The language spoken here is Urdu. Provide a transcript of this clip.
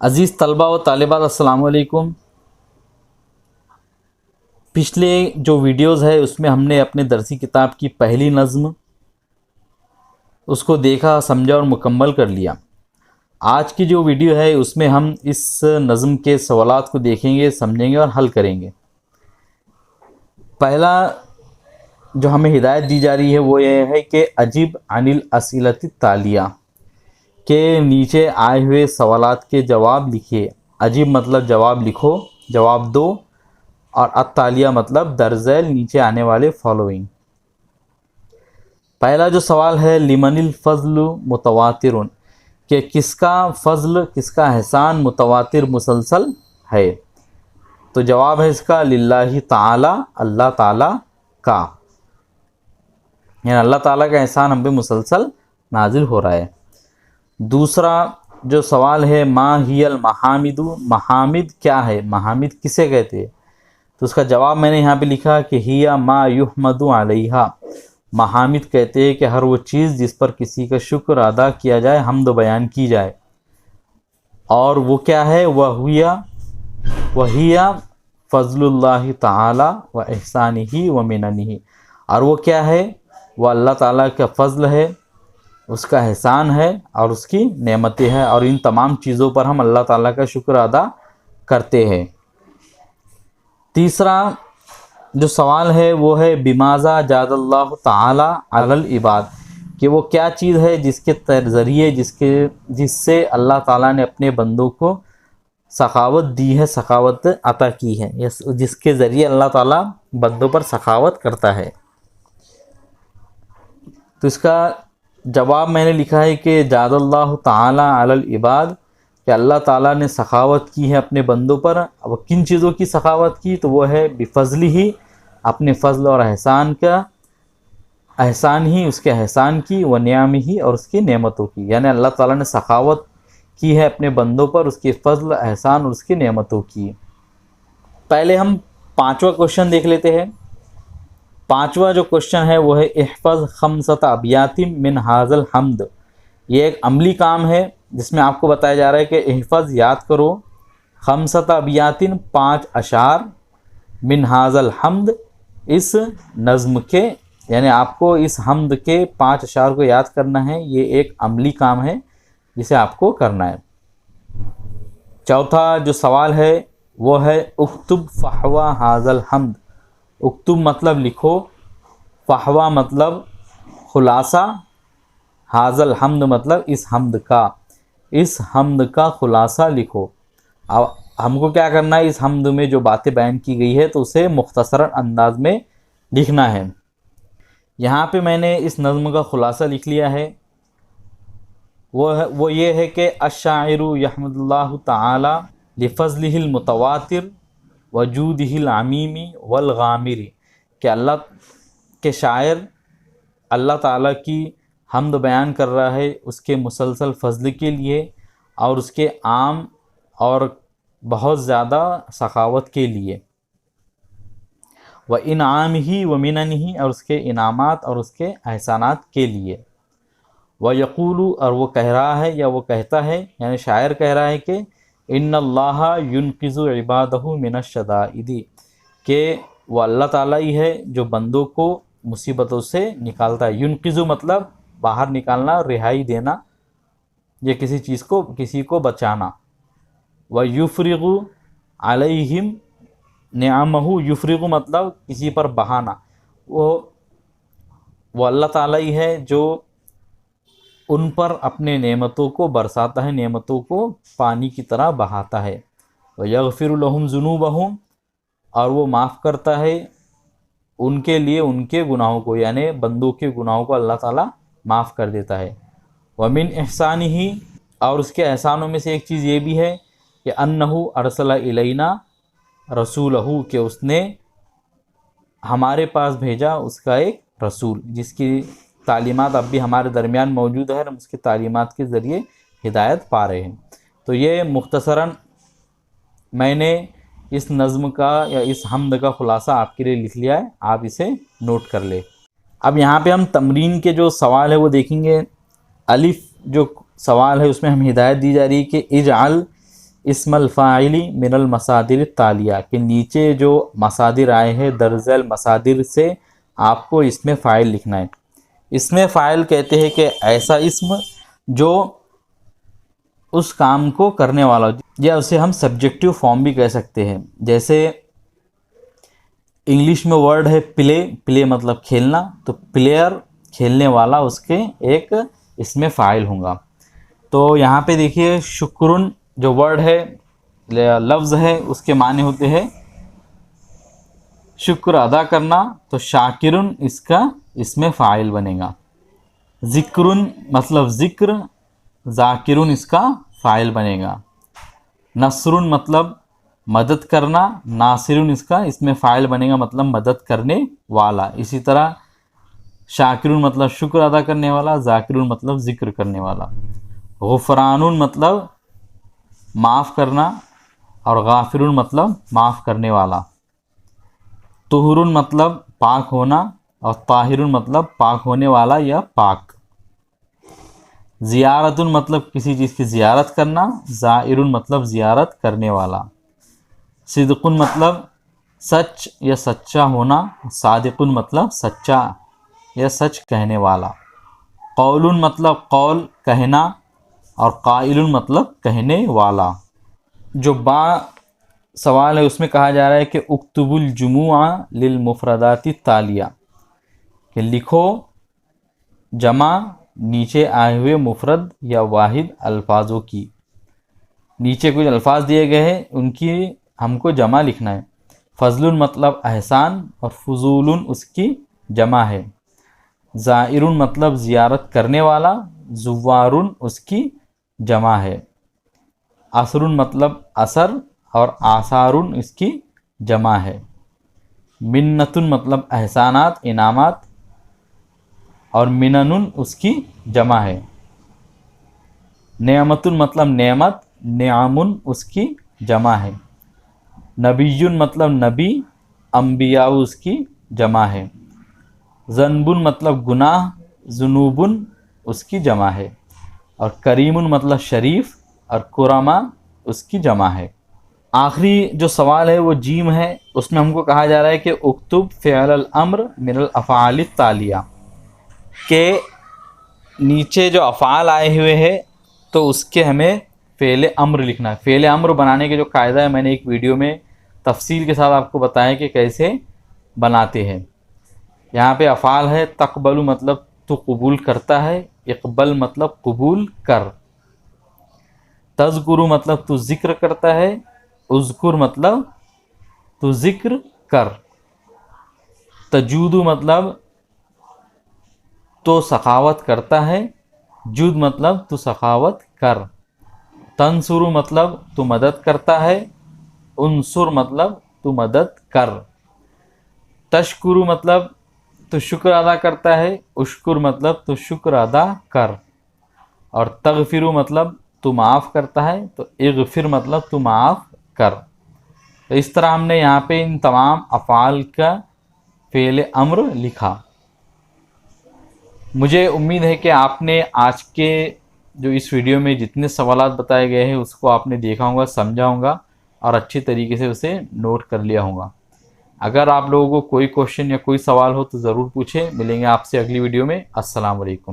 عزیز طلبہ و طالبات السلام علیکم۔ پچھلے جو ویڈیوز ہے اس میں ہم نے اپنے درسی کتاب کی پہلی نظم اس کو دیکھا، سمجھا اور مکمل کر لیا۔ آج کی جو ویڈیو ہے اس میں ہم اس نظم کے سوالات کو دیکھیں گے، سمجھیں گے اور حل کریں گے۔ پہلا جو ہمیں ہدایت دی جا رہی ہے وہ یہ ہے کہ اجب عن الاسئلۃ التالیہ، کہ نیچے آئے ہوئے سوالات کے جواب لکھیے۔ اجب مطلب جواب لکھو، جواب دو، اور التالیہ مطلب درذیل نیچے آنے والے فالوئنگ۔ پہلا جو سوال ہے لمن الفضل متواتر، کہ کس کا فضل، کس کا احسان متواتر مسلسل ہے؟ تو جواب ہے اس کا للہ تعالی، اللہ تعالیٰ کا، یعنی اللہ تعالیٰ کا احسان ہم پہ مسلسل نازل ہو رہا ہے۔ دوسرا جو سوال ہے ما ہی المحامد، محامد کیا ہے، محامد کسے کہتے ہیں؟ تو اس کا جواب میں نے یہاں پہ لکھا کہ ہی ما یحمد علیہا، محامد کہتے ہیں کہ ہر وہ چیز جس پر کسی کا شکر ادا کیا جائے، حمد و بیان کی جائے، اور وہ کیا ہے؟ وہی فضل اللہ تعالی و احسانہ و مننہ، اور وہ کیا ہے؟ وہ اللہ تعالیٰ کا فضل ہے، اس کا احسان ہے اور اس کی نعمتیں ہیں، اور ان تمام چیزوں پر ہم اللہ تعالیٰ کا شکر ادا کرتے ہیں۔ تیسرا جو سوال ہے وہ ہے بماذا جاد اللہ تعالی علی العباد، کہ وہ کیا چیز ہے جس کے ذریعے جس سے اللہ تعالیٰ نے اپنے بندوں کو سخاوت دی ہے، سخاوت عطا کی ہے، جس کے ذریعے اللہ تعالیٰ بندوں پر سخاوت کرتا ہے۔ تو اس کا جواب میں نے لکھا ہے کہ جاد اللہ تعالی علی العباد، کہ اللہ تعالیٰ نے سخاوت کی ہے اپنے بندوں پر۔ اب کن چیزوں کی سخاوت کی؟ تو وہ ہے بفضل ہی، اپنے فضل اور احسان کا، احسان ہی اس کے احسان کی، و نعم ہی اور اس کی نعمتوں کی، یعنی اللہ تعالیٰ نے سخاوت کی ہے اپنے بندوں پر، اس کے فضل، احسان اور اس کی نعمتوں کی۔ پہلے ہم پانچواں کوشچن دیکھ لیتے ہیں۔ پانچواں جو کوشچن ہے وہ ہے احفظ خمسۃ ابیات من ھذا الحمد، یہ ایک عملی کام ہے جس میں آپ کو بتایا جا رہا ہے کہ احفظ یاد کرو خمسۃ ابیات، 5 اشعار، من ھذا الحمد اس نظم کے، یعنی آپ کو اس حمد کے 5 اشعار کو یاد کرنا ہے۔ یہ ایک عملی کام ہے جسے آپ کو کرنا ہے۔ چوتھا جو سوال ہے وہ ہے اکتب فحوی ھذا الحمد، اکتب مطلب لکھو، فحوی مطلب خلاصہ، ھذا الحمد مطلب اس حمد کا خلاصہ لکھو۔ اب ہم کو کیا کرنا ہے؟ اس حمد میں جو باتیں بیان کی گئی ہے تو اسے مختصر انداز میں لکھنا ہے۔ یہاں پہ میں نے اس نظم کا خلاصہ لکھ لیا ہے، وہ یہ ہے کہ الشاعر یحمد اللہ تعالی لفضلہ المتواتر وجودہ العمیم والغامر، کہ اللہ کے شاعر اللہ تعالیٰ کی حمد بیان کر رہا ہے اس کے مسلسل فضل کے لیے اور اس کے عام اور بہت زیادہ سخاوت کے لیے، وانعامہ ومننہ اور اس کے انعامات اور اس کے احسانات کے لیے، ویقول اور وہ کہہ رہا ہے یا وہ کہتا ہے، یعنی شاعر کہہ رہا ہے کہ ان اللہ ینقذ عبادہ من الشدائد، کہ وہ اللہ تعالیٰ ہی ہے جو بندوں کو مصیبتوں سے نکالتا ہے۔ ینقذ مطلب باہر نکالنا، رہائی دینا، یا کسی کو بچانا۔ وَيُفْرِغُ عَلَيْهِمْ نِعَمَهُ، یفرغ مطلب کسی پر بہانا، وہ اللہ تعالیٰ ہی ہے جو ان پر اپنے نعمتوں کو برساتا ہے، نعمتوں کو پانی کی طرح بہاتا ہے۔ وَيَغْفِرُ لَهُمْ ذُنُوبَهُمْ اور وہ معاف کرتا ہے ان کے لیے ان کے گناہوں کو، یعنی بندوں کے گناہوں کو اللہ تعالیٰ معاف کر دیتا ہے۔ وَمِنْ احسانہ اور اس کے احسانوں میں سے ایک چیز یہ بھی ہے کہ انہ ارسل الینا رسولہ، کہ اس نے ہمارے پاس بھیجا اس کا ایک رسول، جس کی تعلیمات اب بھی ہمارے درمیان موجود ہے، ہم اس کی تعلیمات کے ذریعے ہدایت پا رہے ہیں۔ تو یہ مختصراً میں نے اس نظم کا یا اس حمد کا خلاصہ آپ کے لیے لکھ لیا ہے، آپ اسے نوٹ کر لیں۔ اب یہاں پہ ہم تمرین کے جو سوال ہے وہ دیکھیں گے۔ الف جو سوال ہے اس میں ہم ہدایت دی جا رہی ہے کہ اجعل اسم الفاعلی من المصادر التالیہ کہ نیچے جو مصادر آئے ہیں درج ذیل مصادر سے آپ کو اس میں فاعل لکھنا ہے۔ اس میں فاعل کہتے ہیں کہ ایسا اسم جو اس کام کو کرنے والا ہو، یا اسے ہم سبجیکٹیو فارم بھی کہہ سکتے ہیں۔ جیسے انگلش میں ورڈ ہے پلے، پلے مطلب کھیلنا، تو پلیئر کھیلنے والا اس کے ایک اس میں فاعل ہوں گا۔ تو یہاں پہ دیکھیے شکرن جو ورڈ ہے لفظ ہے اس کے معنی ہوتے ہیں شکر ادا کرنا، تو شاکرن اس کا اس میں فاعل بنے گا۔ ذکرن مطلب ذکر، ذاکرن اس کا فاعل بنے گا۔ نصرن مطلب مدد کرنا، ناصرن اس کا اس میں فاعل بنے گا مطلب مدد کرنے والا۔ اسی طرح شاکرن مطلب شکر ادا کرنے والا، ذاکرن مطلب ذکر کرنے والا۔ غفران مطلب معاف کرنا، اور غافرن مطلب معاف کرنے والا۔ طہرن مطلب پاک ہونا، اور طاہرن مطلب پاک ہونے والا یا پاک۔ زیارتن مطلب کسی چیز کی زیارت کرنا، زائرن مطلب زیارت کرنے والا۔ صدقن مطلب سچ یا سچا ہونا، صادقن مطلب سچا یا سچ کہنے والا۔ قولن مطلب قول کہنا، اور قائلن مطلب کہنے والا۔ جو با سوال ہے اس میں کہا جا رہا ہے کہ اکتب الجموع للمفردات التالیہ کہ لکھو جمع نیچے آئے ہوئے مفرد یا واحد الفاظوں کی۔ نیچے کچھ الفاظ دیے گئے ہیں، ان کی ہم کو جمع لکھنا ہے۔ فضل مطلب احسان، اور فضول اس کی جمع ہے۔ زائر مطلب زیارت کرنے والا، زوار اس کی جمع ہے۔ اثر مطلب اثر، اور آثار اس کی جمع ہے۔ منت مطلب احسانات انعامات، اور منن اس کی جمع ہے۔ نعمت مطلب نعمت، نعم اس کی جمع ہے۔ نبی مطلب نبی، انبیاء اس کی جمع ہے۔ ذنب مطلب گناہ، ذنوب اس کی جمع ہے۔ اور کریم مطلب شریف، اور کرما اس کی جمع ہے۔ آخری جو سوال ہے وہ جیم ہے، اس میں ہم کو کہا جا رہا ہے کہ اکتب فعل الامر من الافعال التالیہ کہ نیچے جو افعال آئے ہوئے ہیں تو اس کے ہمیں فعل امر لکھنا ہے۔ فعل امر بنانے کے جو قاعدہ ہے میں نے ایک ویڈیو میں تفصیل کے ساتھ آپ کو بتایا کہ کیسے بناتے ہیں۔ یہاں پہ افعال ہے تقبل مطلب تو قبول کرتا ہے، اقبل مطلب قبول کر، تذکر مطلب تو ذکر کرتا ہے، اذکر مطلب تو ذکر کر، تجود مطلب تو سخاوت کرتا ہے، جود مطلب تو سخاوت کر، تنصر مطلب تو مدد کرتا ہے، انصر مطلب تو مدد کر، تشکر مطلب تو شکر ادا کرتا ہے، اشکر مطلب تو شکر ادا کر، اور تغفر مطلب تو معاف کرتا ہے، تو اغفر مطلب تو معاف کر۔ تو اس طرح ہم نے یہاں پہ ان تمام افعال کا فعل امر لکھا۔ مجھے امید ہے کہ آپ نے آج کے جو اس ویڈیو میں جتنے سوالات بتائے گئے ہیں اس کو آپ نے دیکھا ہوگا، سمجھا ہوگا، اور اچھی طریقے سے اسے نوٹ کر لیا ہوگا۔ اگر آپ لوگوں کو کوئی کوشچن یا کوئی سوال ہو تو ضرور پوچھیں۔ ملیں گے آپ سے اگلی ویڈیو میں۔ السلام علیکم۔